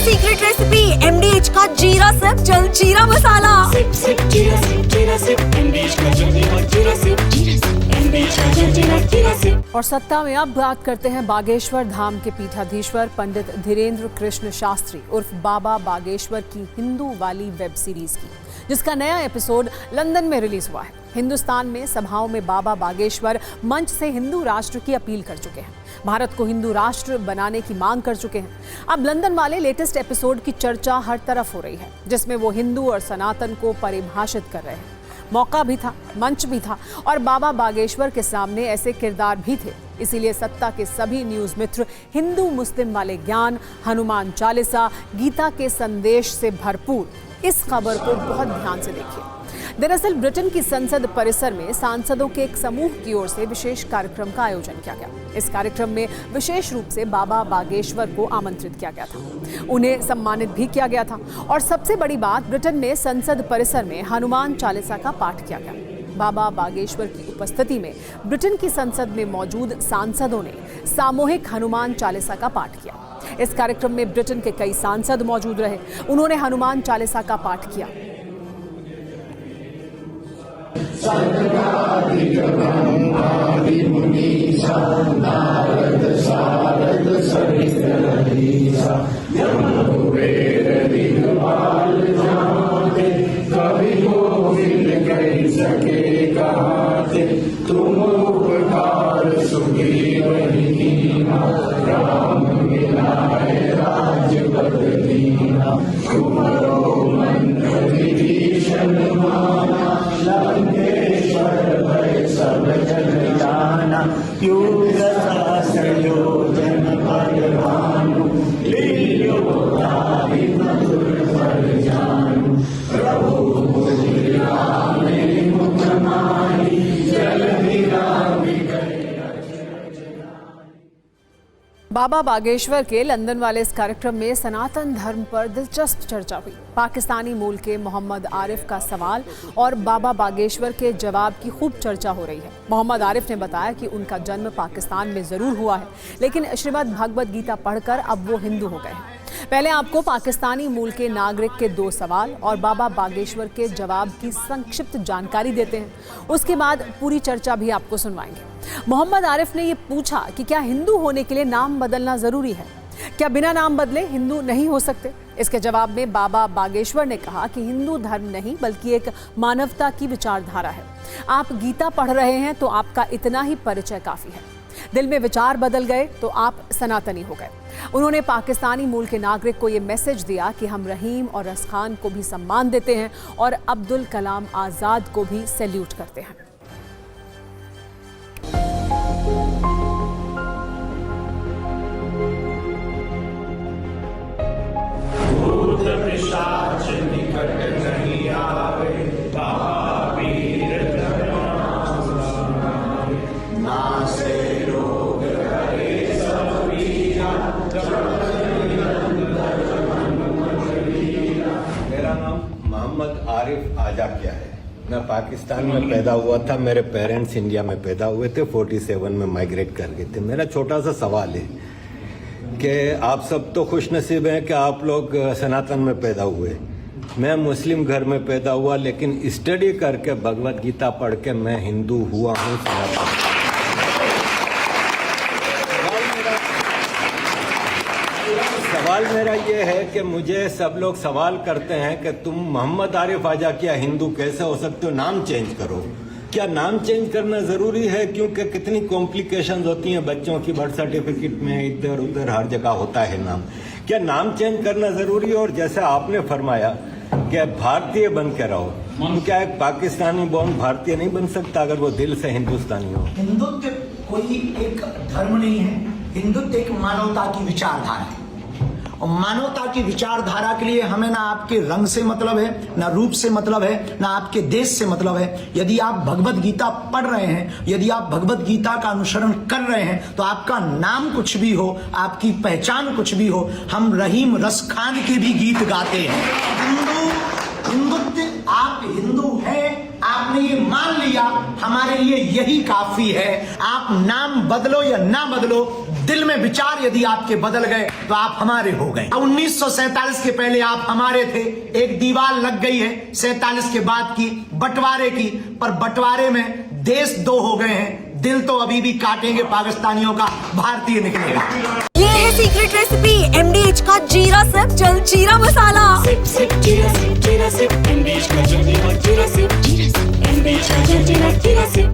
Secret recipe MDH का जीरा SIP जल जीरा मसाला। सिप सिप जीरा सिप MDH का जीरा सिप MDH का जीरा सिप। और सत्ता में अब बात करते हैं बागेश्वर धाम के पीठाधीश्वर पंडित धीरेन्द्र कृष्ण शास्त्री उर्फ बाबा बागेश्वर की हिंदू वाली वेब सीरीज की, जिसका नया एपिसोड लंदन में रिलीज हुआ है। हिंदुस्तान में सभाओं में बाबा बागेश्वर मंच से हिंदू राष्ट्र की अपील कर चुके हैं, भारत को हिंदू राष्ट्र बनाने की मांग कर चुके हैं। अब लंदन वाले लेटेस्ट एपिसोड की चर्चा हर तरफ हो रही है, जिसमें वो हिंदू और सनातन को परिभाषित कर रहे हैं। मौका भी था, मंच भी था और बाबा बागेश्वर के सामने ऐसे किरदार भी थे। इसीलिए सत्ता के सभी न्यूज मित्र हिंदू मुस्लिम वाले ज्ञान, हनुमान चालीसा, गीता के संदेश से भरपूर इस खबर को बहुत ध्यान से देखिए। दरअसल ब्रिटेन की संसद परिसर में सांसदों के एक समूह की ओर से विशेष कार्यक्रम का आयोजन किया गया। इस कार्यक्रम में विशेष रूप से बाबा बागेश्वर को आमंत्रित किया गया था, उन्हें सम्मानित भी किया गया था। और सबसे बड़ी बात, ब्रिटेन में संसद परिसर में हनुमान चालीसा का पाठ किया गया। बाबा बागेश्वर की उपस्थिति में ब्रिटेन की संसद में मौजूद सांसदों ने सामूहिक हनुमान चालीसा का पाठ किया। इस कार्यक्रम में ब्रिटेन के कई सांसद मौजूद रहे, उन्होंने हनुमान चालीसा का पाठ किया। बाबा बागेश्वर के लंदन वाले इस कार्यक्रम में सनातन धर्म पर दिलचस्प चर्चा हुई। पाकिस्तानी मूल के मोहम्मद आरिफ का सवाल और बाबा बागेश्वर के जवाब की खूब चर्चा हो रही है। मोहम्मद आरिफ ने बताया कि उनका जन्म पाकिस्तान में जरूर हुआ है, लेकिन श्रीमद् भगवद गीता पढ़कर अब वो हिंदू हो गए हैं। पहले आपको पाकिस्तानी मूल के नागरिक के 2 सवाल और बाबा बागेश्वर के जवाब की संक्षिप्त जानकारी देते हैं, उसके बाद पूरी चर्चा भी आपको सुनवाएंगे। मोहम्मद आरिफ ने ये पूछा कि क्या हिंदू होने के लिए नाम बदलना जरूरी है, क्या बिना नाम बदले हिंदू नहीं हो सकते। इसके जवाब में बाबा बागेश्वर ने कहा कि हिंदू धर्म नहीं बल्कि एक मानवता की विचारधारा है। आप गीता पढ़ रहे हैं तो आपका इतना ही परिचय काफी है। दिल में विचार बदल गए तो आप सनातनी हो गए। उन्होंने पाकिस्तानी मूल के नागरिक को ये मैसेज दिया कि हम रहीम और रसखान को भी सम्मान देते हैं और अब्दुल कलाम आजाद को भी सैल्यूट करते हैं। मेरा नाम मोहम्मद आरिफ आजा क्या है। मैं पाकिस्तान में पैदा हुआ था, मेरे पेरेंट्स इंडिया में पैदा हुए थे, 47 में माइग्रेट कर गए थे। मेरा छोटा सा सवाल है कि आप सब तो खुश नसीब हैं कि आप लोग सनातन में पैदा हुए। मैं मुस्लिम घर में पैदा हुआ, लेकिन स्टडी करके भगवद गीता पढ़ के मैं हिंदू हुआ हूँ। सवाल मेरा ये है कि मुझे सब लोग सवाल करते हैं कि तुम मोहम्मद आरिफ आजा क्या हिंदू कैसे हो सकते हो, नाम चेंज करो। क्या नाम चेंज करना जरूरी है? क्योंकि कितनी कॉम्प्लिकेशंस होती हैं बच्चों की, बर्थ सर्टिफिकेट में इधर उधर हर जगह होता है नाम। क्या नाम चेंज करना जरूरी है? और जैसे आपने फरमाया कि भारतीय बन के रहो, तो क्या एक पाकिस्तानी बॉर्न भारतीय नहीं बन सकता अगर वो दिल से हिंदुस्तानी हो? हिंदुत्व कोई एक धर्म नहीं है, हिंदुत्व एक मानवता की विचारधारा है। और मानवता की विचारधारा के लिए हमें ना आपके रंग से मतलब है, ना रूप से मतलब है, ना आपके देश से मतलब है। यदि आप भगवद गीता पढ़ रहे हैं, यदि आप भगवद गीता का अनुसरण कर रहे हैं, तो आपका नाम कुछ भी हो, आपकी पहचान कुछ भी हो, हम रहीम रसखान के भी गीत गाते हैं। हिंदुत्व, आप हिंदू हैं, आपने ये मान लिया, हमारे लिए यही काफी है। आप नाम बदलो या ना बदलो, दिल में विचार यदि आपके बदल गए तो आप हमारे हो गए। 1947 के पहले आप हमारे थे, एक दीवार लग गई है 47 के बाद की बंटवारे की, पर बंटवारे में देश दो हो गए हैं, दिल तो अभी भी काटेंगे पाकिस्तानियों का, भारतीय निकलेगा। ये है सीक्रेट रेसिपी MDH का जीरा सब्ज जलजीरा मसाला।